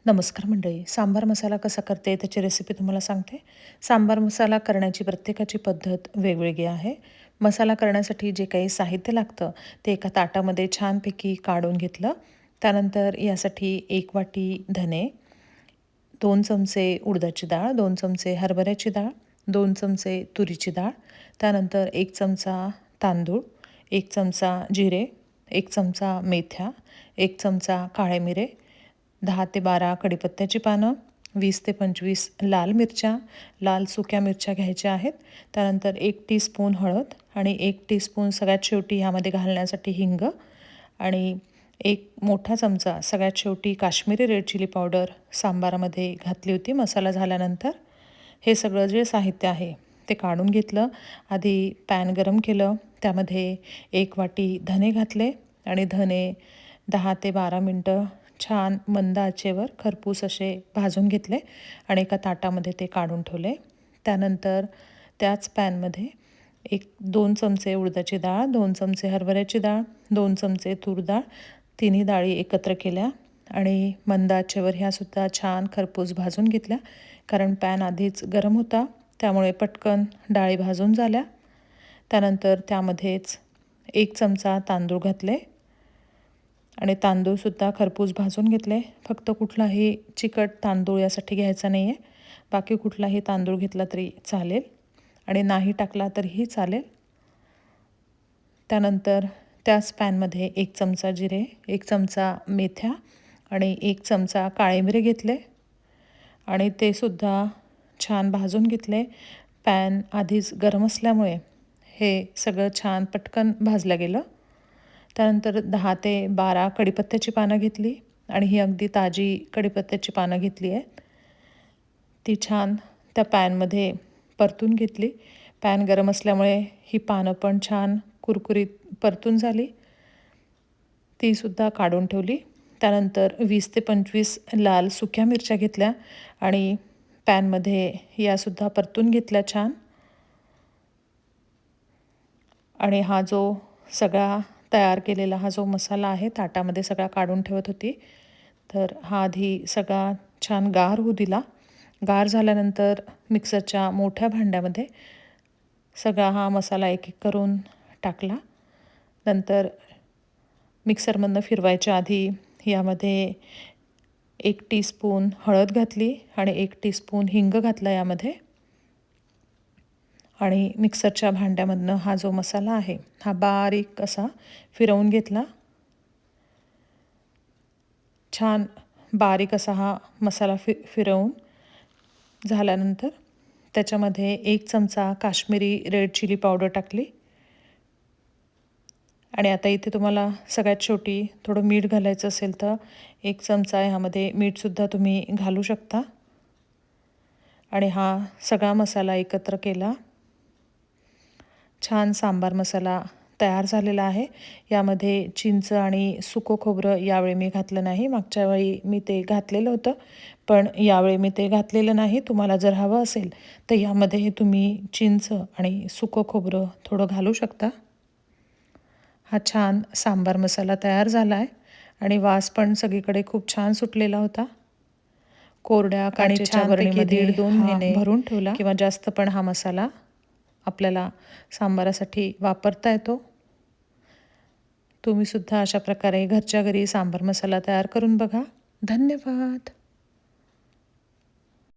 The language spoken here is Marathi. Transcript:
नमस्कार मंडळी. सांबार मसाला कसा करते त्याची रेसिपी तुम्हाला सांगते. सांबार मसाला करण्याची प्रत्येकाची पद्धत वेगवेगळी आहे. मसाला करण्यासाठी जे काही साहित्य लागतं ते एका ताटामध्ये छानपैकी काढून घेतलं. त्यानंतर यासाठी 1 वाटी धने, 2 चमचे उडदाची डाळ, 2 चमचे हरभऱ्याची डाळ, 2 चमचे तुरीची डाळ, त्यानंतर 1 चमचा तांदूळ, 1 चमचा जिरे, 1 चमचा मेथ्या, 1 चमचा काळे मिरे, 10 ते 12 कढीपत्त्याची पानं, 20 ते 25 लाल मिरच्या, लाल सुक्या मिरच्या घ्यायच्या आहेत. त्यानंतर 1 टीस्पून हळद आणि 1 टीस्पून सगळ्यात शेवटी ह्यामध्ये घालण्यासाठी हिंग आणि 1 मोठा चमचा सगळ्यात शेवटी काश्मीरी रेड चिली पावडर सांबारामध्ये घातली होती मसाला झाल्यानंतर. हे सगळं जे साहित्य आहे ते काढून घेतलं. आधी पॅन गरम केलं. त्यामध्ये 1 वाटी धने घातले आणि धने 10 ते 12 मिनटं छान मंद आचेवर खरपूस असे भाजून घेतले आणि एका ताटामध्ये ते काढून ठेवले. त्यानंतर त्याच पॅनमध्ये 2 चमचे उडदाची डाळ, 2 चमचे हरभऱ्याची डाळ, 2 चमचे तूर डाळ, तिन्ही डाळी एकत्र केल्या आणि मंद आचेवर ह्यासुद्धा छान खरपूस भाजून घेतल्या. कारण पॅन आधीच गरम होता त्यामुळे पटकन डाळी भाजून झाल्या. त्यानंतर त्यामध्येच 1 चमचा तांदूळ घातले आणि तांदूळसुद्धा खरपूस भाजून घेतले. फक्त कुठलाही चिकट तांदूळ यासाठी घ्यायचा नाही आहे. बाकी कुठलाही तांदूळ घेतला तरी चालेल आणि नाही टाकला तरीही चालेल. त्यानंतर त्याच पॅनमध्ये 1 चमचा जिरे, 1 चमचा मेथ्या आणि 1 चमचा काळे मिरे घेतले आणि ते सुद्धा छान भाजून घेतले. पॅन आधीच गरम असल्यामुळे हे सगळं छान पटकन भाजलं गेलं. त्यानंतर 10 ते 12 कढीपत्त्याची पानं घेतली आणि ही अगदी ताजी कढीपत्त्याची पानं घेतली आहेत. ती छान त्या पॅनमध्ये परतून घेतली. पॅन गरम असल्यामुळे ही पानं पण छान कुरकुरीत परतून झाली. तीसुद्धा काढून ठेवली. त्यानंतर 20 ते 25 लाल सुक्या मिरच्या घेतल्या आणि पॅनमध्ये यासुद्धा परतून घेतल्या छान. आणि हा जो सगळा तयार केलेला हा जो मसाला आहे ताटामध्ये सगळा काढून ठेवत होती. तर हा आधी सगळा छान गार होऊ दिला. गार झाल्यानंतर मिक्सरच्या मोठ्या भांड्यामध्ये सगळा हा मसाला एक-एक करून टाकला. नंतर मिक्सरमधनं फिरवायच्या आधी यामध्ये 1 टीस्पून हळद घातली आणि 1 टीस्पून हिंग घातला यामध्ये आणि मिक्सरच्या भांड्यामधनं हा जो मसाला आहे हा बारीक असा फिरवून घेतला. छान बारीक असा हा मसाला फिरवून झाल्यानंतर त्याच्यामध्ये 1 चमचा काश्मीरी रेड चिली पावडर टाकली आणि आता इथे तुम्हाला सगळ्यात शेवटी थोडं मीठ घालायचं असेल तर 1 चमचा ह्यामध्ये मीठसुद्धा तुम्ही घालू शकता आणि हा सगळा मसाला एकत्र केला. छान सांबार मसाला तयार झालेला आहे. यामध्ये चिंच आणि सुकं खोबरं यावेळी मी घातलं नाही. मागच्या वेळी मी ते घातलेलं होतं, पण यावेळी मी ते घातलेलं नाही. तुम्हाला जर हवं असेल तर यामध्ये तुम्ही चिंच आणि सुकं खोबरं थोडं घालू शकता. हा छान सांबार मसाला तयार झाला आहे आणि वास पण सगळीकडे खूप छान सुटलेला होता. कोरड्या काचेच्या बरणीमध्ये 1.5-2 महिने भरून ठेवला किंवा जास्त पण हा मसाला आपल्याला सांबारासाठी वापरता येतो. तुम्हीसुद्धा अशा प्रकारे घरच्या घरी सांबार मसाला तयार करून बघा. धन्यवाद.